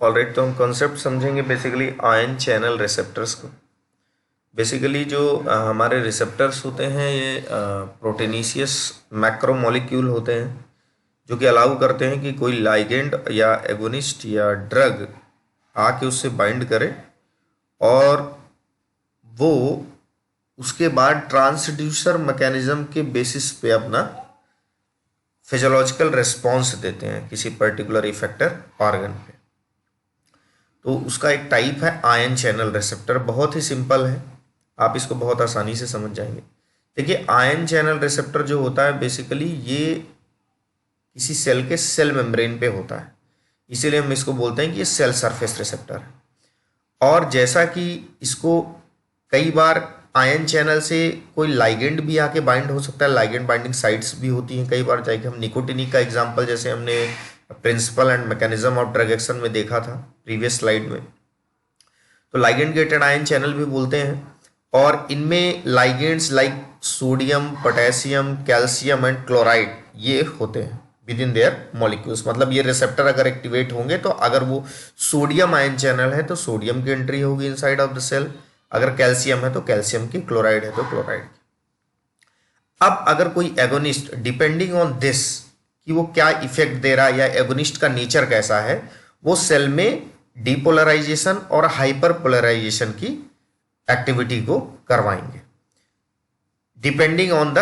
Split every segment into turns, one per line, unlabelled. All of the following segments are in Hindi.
ऑलराइट, तो हम कॉन्सेप्ट समझेंगे बेसिकली आयन चैनल रिसेप्टर्स को। बेसिकली जो हमारे रिसेप्टर्स होते हैं ये प्रोटीनीशियस मैक्रोमोलिक्यूल होते हैं जो कि अलाउ करते हैं कि कोई लाइगेंड या एगोनिस्ट या ड्रग आके उससे बाइंड करे और वो उसके बाद ट्रांसड्यूसर मैकेनिज्म के बेसिस पे अपना फिजियोलॉजिकल रिस्पॉन्स देते हैं किसी पर्टिकुलर इफेक्टर ऑर्गन पे। तो उसका एक टाइप है आयन चैनल रिसेप्टर। बहुत ही सिंपल है, आप इसको बहुत आसानी से समझ जाएंगे। देखिए, आयन चैनल रिसेप्टर जो होता है बेसिकली ये किसी सेल के सेल मेम्ब्रेन पे होता है, इसीलिए हम इसको बोलते हैं कि ये सेल सरफेस रिसेप्टर है। और जैसा कि इसको कई बार आयन चैनल से कोई लाइगेंड भी आके बाइंड हो सकता है, लाइगेंड बाइंडिंग साइट्स भी होती हैं कई बार, चाहे कि हम निकोटिनिक का एग्जांपल जैसे हमने principle and mechanism of drug action में देखा था प्रीवियस स्लाइड में, तो लाइगेंड गेटेड आयन चैनल भी बोलते हैं। और इनमें ligands like sodium, potassium, calcium and chloride ये होते हैं विद इन देयर मॉलिक्यूल्स। मतलब ये रिसेप्टर अगर एक्टिवेट होंगे तो अगर वो सोडियम आयन चैनल है तो सोडियम की एंट्री होगी इनसाइड ऑफ द सेल, अगर कैल्शियम है तो कैल्शियम की, क्लोराइड है तो क्लोराइड की। अब अगर कोई एगोनिस्ट डिपेंडिंग ऑन दिस कि वो क्या इफेक्ट दे रहा है या एगोनिस्ट का नेचर कैसा है, वो सेल में डिपोलराइजेशन और हाइपरपोलराइजेशन की एक्टिविटी को करवाएंगे depending on the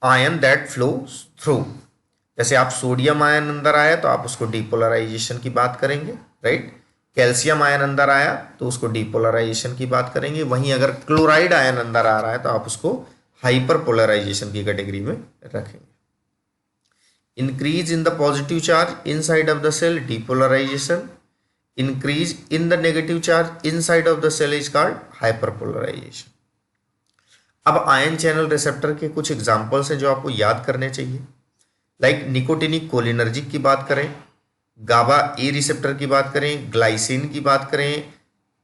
ion that flow through. जैसे आप सोडियम आयन अंदर आया तो आप उसको डिपोलराइजेशन की बात करेंगे, राइट। कैल्शियम आयन अंदर आया तो उसको डिपोलराइजेशन की बात करेंगे। वहीं अगर क्लोराइड आयन अंदर आ रहा है तो आप उसको हाइपरपोलराइजेशन की कैटेगरी में रखेंगे। Increase in the positive charge inside of the cell, depolarization. Increase in the negative charge inside of the cell is called hyperpolarization. अब आयन चैनल रिसेप्टर के कुछ एग्जांपल्स हैं जो आपको याद करने चाहिए। लाइक निकोटिनिक कोलिनर्जिक की बात करें, गाबा ए रिसेप्टर की बात करें, ग्लाइसिन की बात करें,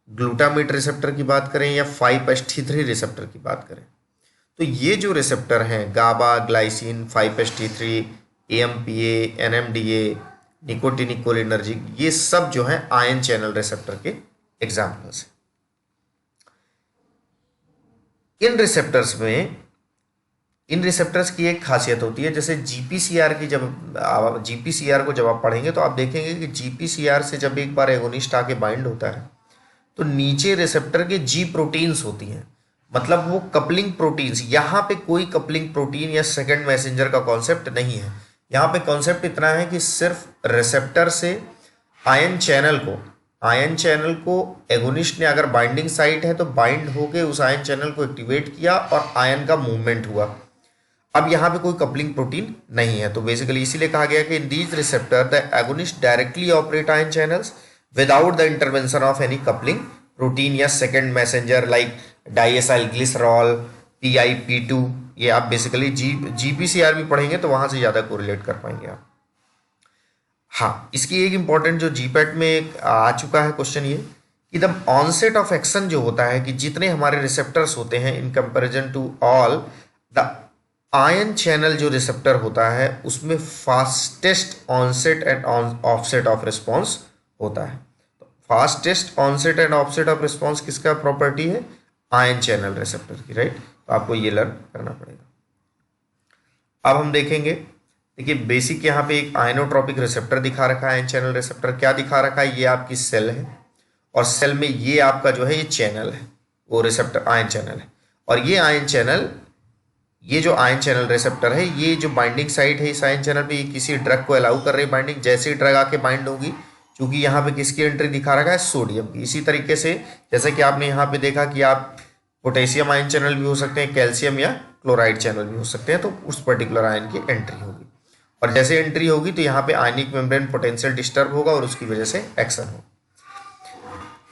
ग्लूटामेट रिसेप्टर की बात करें या 5-HT3 रिसेप्टर की बात करें, तो ये जो रिसेप्टर हैं GABA, glycine, 5-HT3, AMPA, NMDA, nicotinic cholinergic, ये सब जो हैं आयन चैनल रिसेप्टर के एग्जाम्पल्स हैं। इन रिसेप्टर्स की एक खासियत होती है, जैसे जीपीसीआर की, जब जीपीसीआर को जब आप पढ़ेंगे तो आप देखेंगे कि जीपीसीआर से जब एक बार एगोनिस्ट आके बाइंड होता है तो नीचे रिसेप्टर के जी प्रोटीन्स होती हैं, मतलब वो कपलिंग प्रोटीन्स। यहाँ पे कोई कपलिंग प्रोटीन या सेकंड मैसेंजर का कॉन्सेप्ट नहीं है। यहाँ पे कॉन्सेप्ट इतना है कि सिर्फ रिसेप्टर से आयन चैनल को एगोनिस्ट ने अगर बाइंडिंग साइट है तो बाइंड होके उस आयन चैनल को एक्टिवेट किया और आयन का मूवमेंट हुआ। अब यहाँ पे कोई कपलिंग प्रोटीन नहीं है, तो बेसिकली इसीलिए कहा गया कि in these receptor the agonist directly operate ion channels without the intervention of any coupling protein या second messenger like diacyl glycerol, PIP2। ये आप बेसिकली जीपीसीआर भी पढ़ेंगे तो वहां से ज्यादा कोरिलेट कर पाएंगे आप। हाँ, इसकी एक इंपॉर्टेंट जो जीपैट में एक आ चुका है क्वेश्चन, ये कि द ऑनसेट ऑफ एक्शन जो होता है कि जितने हमारे रिसेप्टर्स होते हैं in comparison to all the ion channel जो रिसेप्टर होता है उसमें fastest onset and offset of response होता है। तो fastest onset and offset of response किसका प्रॉपर्टी है? आयन चैनल रिसेप्टर की, राइट। तो आपको ये लर्न करना पड़ेगा। अब हम देखेंगे, देखिए बेसिक यहाँ पे एक आयनोट्रोपिक रिसेप्टर दिखा रखा है। आयन चैनल रिसेप्टर क्या दिखा रखा है? ये आपकी सेल है और सेल में ये आपका जो है ये चैनल है, वो रिसेप्टर आयन चैनल है। और ये आयन चैनल, ये जो आयन चैनल रिसेप्टर है, ये जो बाइंडिंग साइट है इस आयन चैनल पे, ये किसी ड्रग को अलाउ कर रही है बाइंडिंग। जैसे ही ड्रग आके बाइंड होगी, क्योंकि यहाँ पे किसकी एंट्री दिखा रखा है? सोडियम की। इसी तरीके से जैसे कि आपने यहाँ पे देखा कि आप पोटेशियम आयन चैनल भी हो सकते हैं, कैल्शियम या क्लोराइड चैनल भी हो सकते हैं, तो उस पर्टिकुलर आयन की एंट्री होगी। और जैसे एंट्री होगी तो यहाँ पे आयनिक मेम्ब्रेन पोटेंशियल डिस्टर्ब होगा और उसकी वजह से एक्शन होगा।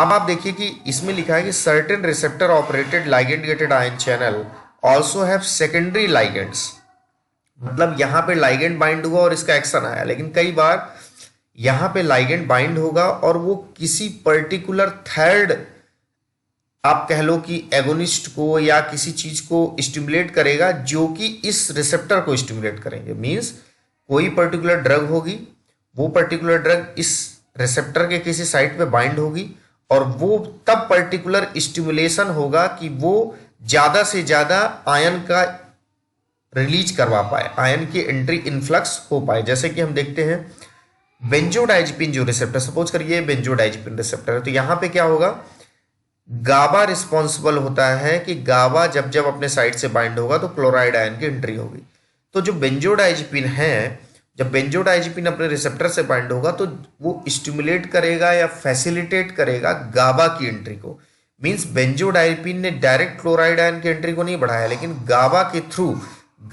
अब आप देखिए कि इसमें लिखा है कि certain receptor operated ligand gated ion channel also have secondary ligands. मतलब यहाँ पे लाइगेंड बाइंड हुआ और इसका एक्शन आया, लेकिन कई बार यहाँ पे लाइगेंड बाइंड होगा और वो किसी पर्टिकुलर थर्ड, आप कह लो कि एगोनिस्ट को या किसी चीज को स्टिमुलेट करेगा जो कि इस रिसेप्टर को स्टिमुलेट करेंगे। मींस कोई पर्टिकुलर ड्रग होगी, वो पर्टिकुलर ड्रग इस रिसेप्टर के किसी साइट पे बाइंड होगी और वो तब पर्टिकुलर स्टिमुलेशन होगा कि वो ज्यादा से ज्यादा आयन का रिलीज करवा पाए, आयन की एंट्री इनफ्लक्स हो पाए। जैसे कि हम देखते हैं बेंजोडाइजिपिन जो रिसेप्टर, सपोज करिए बेंजोडाइजिपिन रिसेप्टर है, तो यहां पे क्या होगा, गाबा रिस्पॉन्सिबल होता है कि गाबा जब जब अपने साइड से बाइंड होगा तो क्लोराइड आयन की एंट्री होगी। तो जो बेंजोडाइजिपिन है, जब बेंजोडाइजिपिन अपने रिसेप्टर से बाइंड होगा तो वो स्टिमुलेट करेगा या फैसिलिटेट करेगा गाबा की एंट्री को। मींस बेंजोडाइजिपिन ने डायरेक्ट क्लोराइड आयन की एंट्री को नहीं बढ़ाया, लेकिन गाबा के थ्रू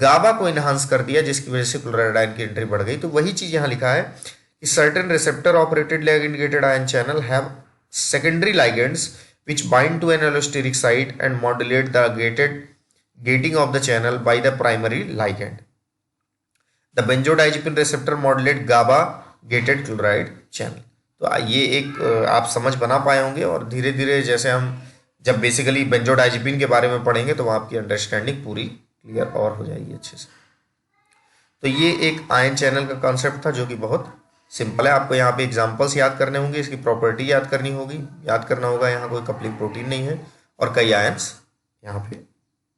गाबा को इनहांस कर दिया, जिसकी वजह से क्लोराइड आयन की एंट्री बढ़ गई। तो वही चीज यहां लिखा है कि certain receptor operated ligand-gated ion channel have secondary ligands which bind to an allosteric site and modulate the gating of the channel by the primary ligand. The benzodiazepine receptor modulate GABA gated chloride channel. तो ये एक आप समझ बना पाए होंगे, और धीरे धीरे जैसे हम जब बेसिकली बेंजोडाइजिपिन के बारे में पढ़ेंगे तो आपकी अंडरस्टैंडिंग पूरी क्लियर और हो जाएगी अच्छे से। तो ये एक आयन चैनल का कॉन्सेप्ट था जो कि बहुत सिंपल है। आपको यहाँ पे एग्जांपल्स याद करने होंगे, इसकी प्रॉपर्टी याद करनी होगी, याद करना होगा यहाँ कोई कपलिंग प्रोटीन नहीं है और कई आयंस यहाँ पे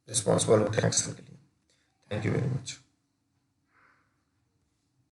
रिस्पॉन्सिबल होते हैं एक्शन के लिए। Thank you very much.